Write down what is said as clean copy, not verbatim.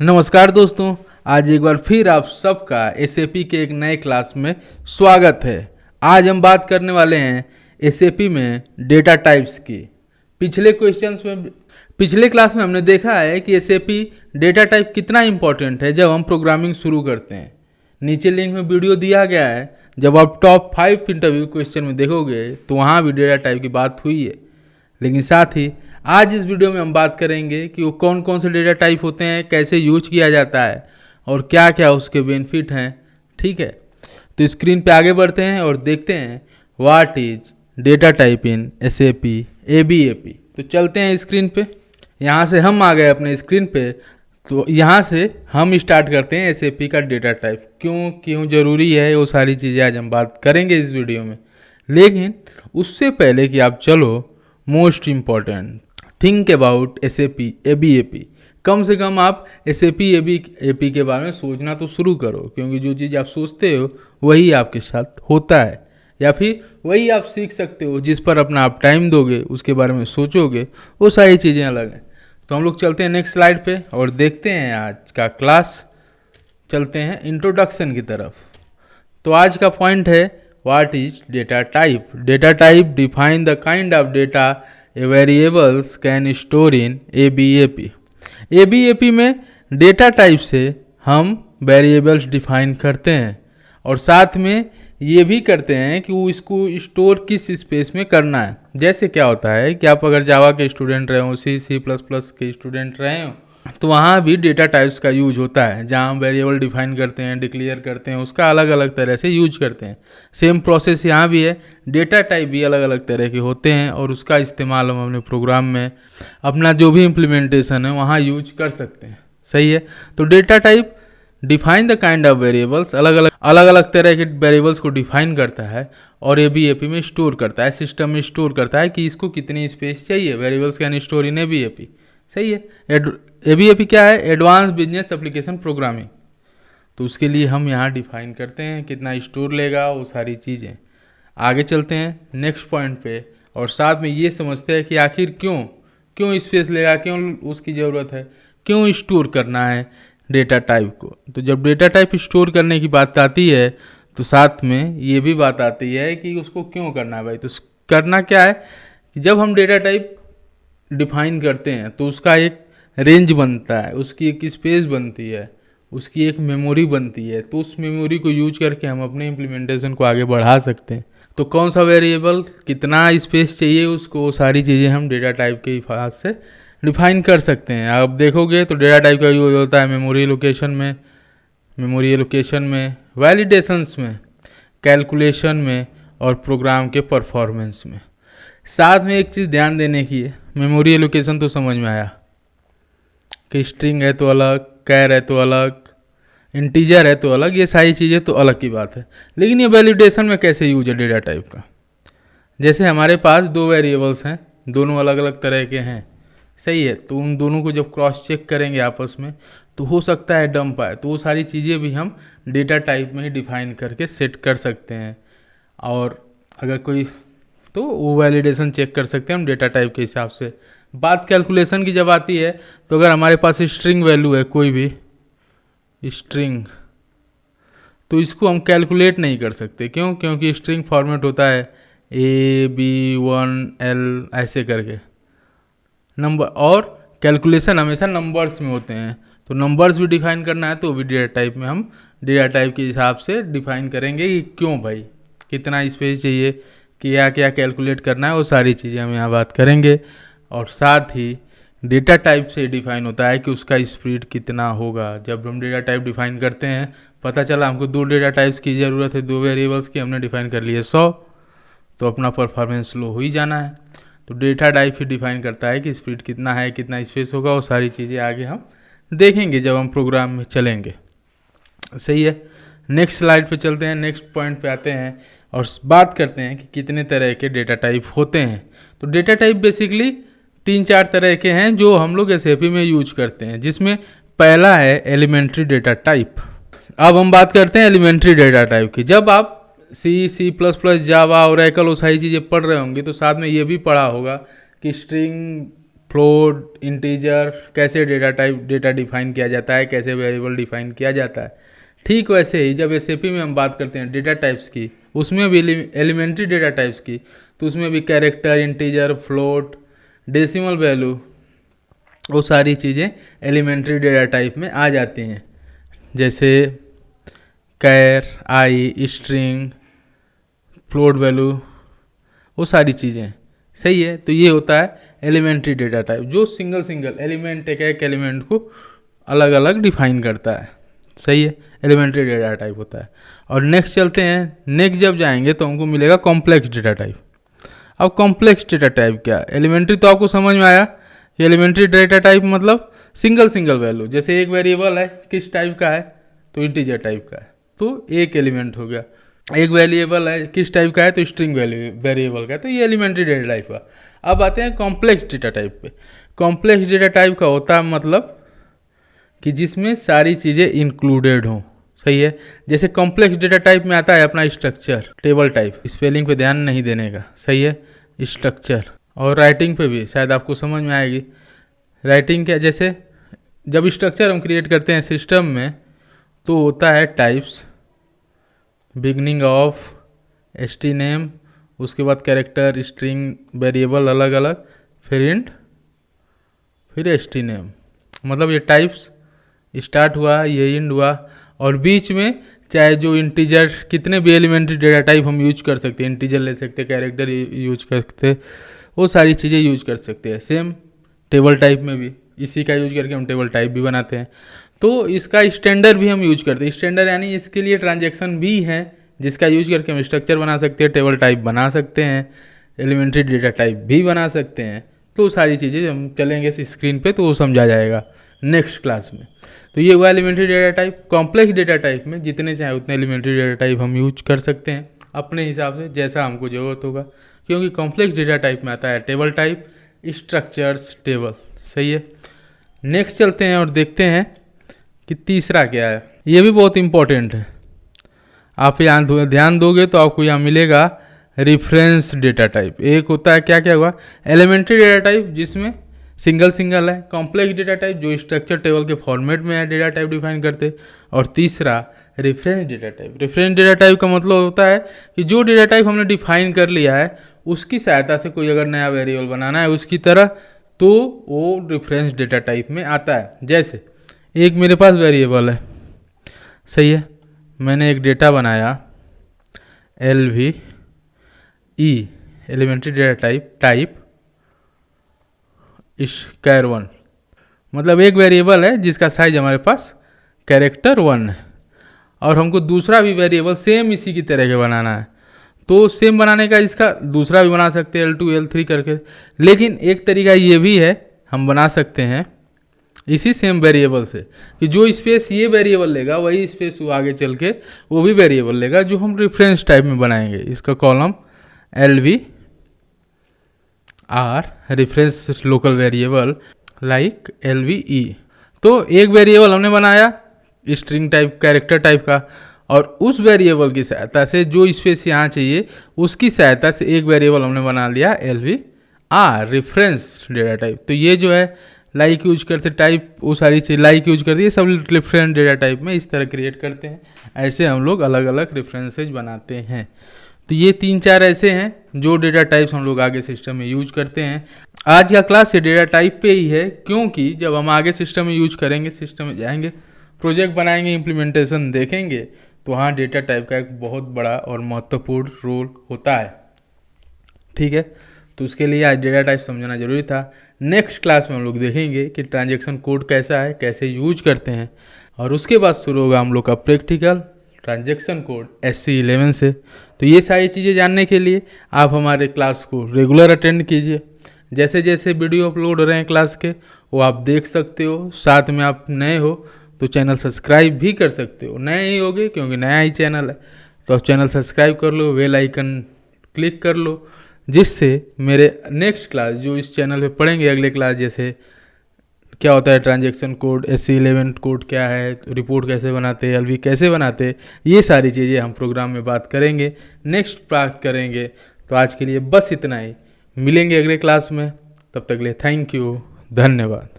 नमस्कार दोस्तों, आज एक बार फिर आप सबका एसएपी के एक नए क्लास में स्वागत है। आज हम बात करने वाले हैं एसएपी में डेटा टाइप्स की। पिछले क्लास में हमने देखा है कि एसएपी डेटा टाइप कितना इम्पोर्टेंट है जब हम प्रोग्रामिंग शुरू करते हैं। नीचे लिंक में वीडियो दिया गया है, जब आप टॉप 5 इंटरव्यू क्वेश्चन में देखोगे तो वहाँ भी डेटा टाइप की बात हुई है। लेकिन साथ ही आज इस वीडियो में हम बात करेंगे कि वो कौन कौन से डेटा टाइप होते हैं, कैसे यूज किया जाता है और क्या क्या उसके बेनिफिट हैं। ठीक है, तो स्क्रीन पे आगे बढ़ते हैं और देखते हैं what is data type in SAP ABAP. तो चलते हैं स्क्रीन पे। यहाँ से हम आ गए अपने स्क्रीन पे, तो यहाँ से हम स्टार्ट करते हैं एसएपी का डेटा टाइप क्यों ज़रूरी है, वो सारी चीज़ें आज हम बात करेंगे इस वीडियो में। लेकिन उससे पहले कि आप चलो, most important think about SAP ABAP. कम से कम आप एसएपी एबीएपी के बारे में सोचना तो शुरू करो, क्योंकि जो चीज़ आप सोचते हो वही आपके साथ होता है, या फिर वही आप सीख सकते हो। जिस पर अपना आप टाइम दोगे, उसके बारे में सोचोगे, वो सारी चीज़ें अलग हैं। तो हम लोग चलते हैं नेक्स्ट स्लाइड पे और देखते हैं आज का क्लास। चलते हैं इंट्रोडक्शन की तरफ। तो आज का पॉइंट है what is data type. Data type define the kind of data a variables can store in ABAP. ABAP में डेटा टाइप से हम वेरिएबल्स डिफाइन करते हैं और साथ में ये भी करते हैं कि वो इसको स्टोर किस स्पेस में करना है। जैसे क्या होता है कि आप अगर जावा के स्टूडेंट रहे हो, सी प्लस प्लस के स्टूडेंट रहे हो, तो वहाँ भी डेटा टाइप्स का यूज होता है, जहाँ हम वेरिएबल डिफाइन करते हैं, डिक्लेयर करते हैं, उसका अलग अलग तरह से यूज करते हैं। सेम प्रोसेस यहाँ भी है, डेटा टाइप भी अलग अलग तरह के होते हैं और उसका इस्तेमाल हम अपने प्रोग्राम में अपना जो भी इम्प्लीमेंटेशन है वहाँ यूज कर सकते हैं। सही है, तो data type define the kind of variables, अलग अलग तरह के वेरिएबल्स को डिफाइन करता है और एबीएपी में स्टोर करता है, सिस्टम में स्टोर करता है कि इसको कितनी स्पेस चाहिए। Variables can store in ABAP. सही है, एबीएपी क्या है? Advance business application programming. तो उसके लिए हम यहाँ डिफाइन करते हैं कितना स्टोर लेगा, वो सारी चीज़ें। आगे चलते हैं नेक्स्ट पॉइंट पे और साथ में ये समझते हैं कि आखिर क्यों स्पेस लेगा, क्यों उसकी ज़रूरत है, क्यों स्टोर करना है डेटा टाइप को। तो जब डेटा टाइप स्टोर करने की बात आती है तो साथ में ये भी बात आती है कि उसको क्यों करना है भाई। तो करना क्या है कि जब हम डेटा टाइप डिफाइन करते हैं तो उसका एक रेंज बनता है, उसकी एक स्पेस बनती है, उसकी एक मेमोरी बनती है। तो उस मेमोरी को यूज करके हम अपने इम्प्लीमेंटेशन को आगे बढ़ा सकते हैं। तो कौन सा वेरिएबल कितना स्पेस चाहिए उसको, वो सारी चीज़ें हम डेटा टाइप के हिसाब से डिफाइन कर सकते हैं। आप देखोगे तो डेटा टाइप का यूज होता है मेमोरी एलोकेशन में, वैलिडेशंस में, कैलकुलेशन में और प्रोग्राम के परफॉर्मेंस में। साथ में एक चीज़ ध्यान देने की है, मेमोरी एलोकेशन तो समझ में आया कि स्ट्रिंग है तो अलग, कैर है तो अलग, इंटीजर है तो अलग, ये सारी चीज़ें तो अलग की बात है। लेकिन ये वैलिडेशन में कैसे यूज है डेटा टाइप का। जैसे हमारे पास दो वेरिएबल्स हैं, दोनों अलग अलग तरह के हैं। सही है, तो उन दोनों को जब क्रॉस चेक करेंगे आपस में तो हो सकता है डंप आए। तो वो सारी चीज़ें भी हम डेटा टाइप में ही डिफाइन करके सेट कर सकते हैं। और अगर कोई तो वो वैलिडेशन चेक कर सकते हैं हम डेटा टाइप के हिसाब से। बात कैलकुलेशन की जब आती है तो अगर हमारे पास स्ट्रिंग वैल्यू है, कोई भी स्ट्रिंग, तो इसको हम कैलकुलेट नहीं कर सकते। क्योंकि स्ट्रिंग फॉर्मेट होता है A, B, 1, L ऐसे करके नंबर, और कैलकुलेशन हमेशा नंबर्स में होते हैं। तो नंबर्स भी डिफाइन करना है तो भी डेटा टाइप में हम डेटा टाइप के हिसाब से डिफाइन करेंगे कि क्यों भाई, कितना स्पेस चाहिए, क्या क्या कैलकुलेट करना है, वो सारी चीज़ें हम यहाँ बात करेंगे। और साथ ही डेटा टाइप से डिफाइन होता है कि उसका स्पीड कितना होगा। जब हम डेटा टाइप डिफाइन करते हैं, पता चला हमको दो डेटा टाइप्स की ज़रूरत है, दो वेरिएबल्स की, हमने डिफाइन कर लिए 100, तो अपना परफॉर्मेंस लो हो ही जाना है। तो डेटा टाइप ही डिफाइन करता है कि स्पीड कितना है, कितना स्पेस होगा, वो सारी चीज़ें आगे हम देखेंगे जब हम प्रोग्राम में चलेंगे। सही है, नेक्स्ट स्लाइड पे चलते हैं, नेक्स्ट पॉइंट पे आते हैं और बात करते हैं कि कितने तरह के डेटा टाइप होते हैं। तो डेटा टाइप बेसिकली 3-4 तरह के हैं जो हम लोग एसएपी में यूज करते हैं, जिसमें पहला है एलिमेंट्री डेटा टाइप। अब हम बात करते हैं एलिमेंट्री डेटा टाइप की। जब आप सी प्लस प्लस, जावा, ओरेकल, वो सारी चीज़ें पढ़ रहे होंगे तो साथ में ये भी पढ़ा होगा कि स्ट्रिंग फ्लोट, इंटीजर, कैसे डेटा डिफाइन किया जाता है, कैसे वेरिएबल डिफाइन किया जाता है। ठीक वैसे ही जब एसएपी में हम बात करते हैं डेटा टाइप्स की, उसमें भी एलिमेंट्री डेटा टाइप्स की, तो उसमें भी character, integer, float, decimal value, वो सारी चीज़ें एलिमेंट्री डेटा टाइप में आ जाती हैं, जैसे कैर, आई, स्ट्रिंग, फ्लोट वैल्यू, वो सारी चीज़ें। सही है, तो ये होता है एलिमेंट्री डेटा टाइप, जो सिंगल एलिमेंट एक एलिमेंट को अलग अलग डिफाइन करता है। सही है, एलिमेंट्री डेटा टाइप होता है। और नेक्स्ट चलते हैं, नेक्स्ट जब जाएंगे तो हमको मिलेगा कॉम्प्लेक्स डेटा टाइप। अब कॉम्प्लेक्स डेटा टाइप क्या है? एलिमेंट्री तो आपको समझ में आया, एलिमेंट्री डेटा टाइप मतलब सिंगल वैल्यू, जैसे एक वेरिएबल है किस टाइप का है, तो इंटीजर टाइप का है, तो एक एलिमेंट हो गया। एक वेरिएबल है किस टाइप का है, तो स्ट्रिंग वेरिएबल का है, तो ये एलिमेंट्री डेटा टाइप का। अब आते हैं कॉम्प्लेक्स डेटा टाइप पे। कॉम्प्लेक्स डेटा टाइप का होता है मतलब कि जिसमें सारी चीज़ें इंक्लूडेड हों। सही है, जैसे कॉम्प्लेक्स डेटा टाइप में आता है अपना स्ट्रक्चर, टेबल टाइप, स्पेलिंग पे ध्यान नहीं देने का। सही है, स्ट्रक्चर। और राइटिंग पे भी शायद आपको समझ में आएगी। राइटिंग क्या, जैसे जब स्ट्रक्चर हम क्रिएट करते हैं सिस्टम में, तो होता है types, beginning of, ST name, उसके बाद कैरेक्टर, स्ट्रिंग, वेरिएबल अलग अलग, फिर इंट, फिर एसटी नेम। मतलब ये टाइप्स स्टार्ट हुआ, ये इंड हुआ, और बीच में चाहे जो इंटीजर, कितने भी एलिमेंट्री डेटा टाइप हम यूज कर सकते हैं, इंटीजर ले सकते हैं, कैरेक्टर यूज कर सकते, वो सारी चीज़ें यूज कर सकते हैं। सेम टेबल टाइप में भी इसी का यूज करके हम टेबल टाइप भी बनाते हैं। तो इसका स्टैंडर्ड भी हम यूज करते हैं। स्टैंडर्ड यानी इसके लिए ट्रांजैक्शन भी है जिसका यूज करके हम स्ट्रक्चर बना सकते हैं, टेबल टाइप बना सकते हैं, एलिमेंट्री डेटा टाइप भी बना सकते हैं। तो सारी चीज़ें हम चलेंगे स्क्रीन पे तो वो समझा जाएगा नेक्स्ट क्लास में। तो ये हुआ elementary data type. Complex data type में जितने चाहे उतने एलिमेंट्री डेटा टाइप हम यूज कर सकते हैं अपने हिसाब से, जैसा हमको ज़रूरत होगा, क्योंकि कॉम्प्लेक्स डेटा टाइप में आता है टेबल टाइप, स्ट्रक्चर्स, टेबल। सही है, नेक्स्ट चलते हैं और देखते हैं कि तीसरा क्या है। ये भी बहुत इंपॉर्टेंट है, आप यहाँ ध्यान दोगे तो आपको यहाँ मिलेगा रेफरेंस डेटा टाइप। एक होता है क्या हुआ, एलिमेंट्री डेटा टाइप जिसमें सिंगल है, कॉम्प्लेक्स डेटा टाइप जो स्ट्रक्चर टेबल के फॉर्मेट में है डेटा टाइप डिफाइन करते, और तीसरा reference data type. Reference data type का मतलब होता है कि जो डेटा टाइप हमने डिफाइन कर लिया है उसकी सहायता से कोई अगर नया वेरिएबल बनाना है उसकी तरह, तो वो रेफरेंस डेटा टाइप में आता है। जैसे एक मेरे पास वेरिएबल है, सही है, मैंने एक डेटा बनाया LVE, एलिमेंट्री डेटा टाइप कैर 1, मतलब एक वेरिएबल है जिसका साइज हमारे पास कैरेक्टर 1 है, और हमको दूसरा भी वेरिएबल सेम इसी की तरह के बनाना है। तो सेम बनाने का इसका दूसरा भी बना सकते हैं L2 L3 करके, लेकिन एक तरीका ये भी है हम बना सकते हैं इसी सेम वेरिएबल से कि जो स्पेस ये वेरिएबल लेगा वही स्पेस वो आगे चल के वो भी वेरिएबल लेगा जो हम रेफरेंस टाइप में बनाएंगे। इसका column LVR, reference local variable like LVE। तो एक वेरिएबल हमने बनाया स्ट्रिंग टाइप, कैरेक्टर टाइप का, और उस वेरिएबल की सहायता से जो स्पेस यहाँ चाहिए उसकी सहायता से एक वेरिएबल हमने बना लिया LVR, रेफरेंस डेटा टाइप। तो ये जो है लाइक यूज करते टाइप, वो सारी चीज़ लाइक यूज करती है, सब रेफरेंस डेटा टाइप में इस तरह क्रिएट करते हैं। ऐसे हम लोग अलग अलग रेफरेंसेज बनाते हैं। तो ये 3-4 ऐसे हैं जो डेटा टाइप्स हम लोग आगे सिस्टम में यूज करते हैं। आज का क्लास ये डेटा टाइप पे ही है, क्योंकि जब हम आगे सिस्टम में यूज करेंगे, सिस्टम में जाएंगे, प्रोजेक्ट बनाएंगे, इम्प्लीमेंटेशन देखेंगे, तो वहाँ डेटा टाइप का एक बहुत बड़ा और महत्वपूर्ण रोल होता है। ठीक है, तो उसके लिए आज डेटा टाइप समझना जरूरी था। नेक्स्ट क्लास में हम लोग देखेंगे कि ट्रांजैक्शन कोड कैसा है, कैसे यूज करते हैं, और उसके बाद शुरू होगा हम लोग का प्रैक्टिकल ट्रांजैक्शन कोड SC11 से। तो ये सारी चीज़ें जानने के लिए आप हमारे क्लास को रेगुलर अटेंड कीजिए। जैसे जैसे वीडियो अपलोड हो रहे हैं क्लास के वो आप देख सकते हो। साथ में आप नए हो तो चैनल सब्सक्राइब भी कर सकते हो, नए ही होगे क्योंकि नया ही चैनल है, तो आप चैनल सब्सक्राइब कर लो, बेल आइकन क्लिक कर लो, जिससे मेरे नेक्स्ट क्लास जो इस चैनल पे पढ़ेंगे, अगले क्लास जैसे क्या होता है ट्रांजैक्शन कोड, SC11 कोड क्या है, रिपोर्ट कैसे बनाते हैं, LV कैसे बनाते हैं, ये सारी चीज़ें हम प्रोग्राम में बात करेंगे, नेक्स्ट बात करेंगे। तो आज के लिए बस इतना ही, मिलेंगे अगले क्लास में। तब तक के लिए थैंक यू, धन्यवाद।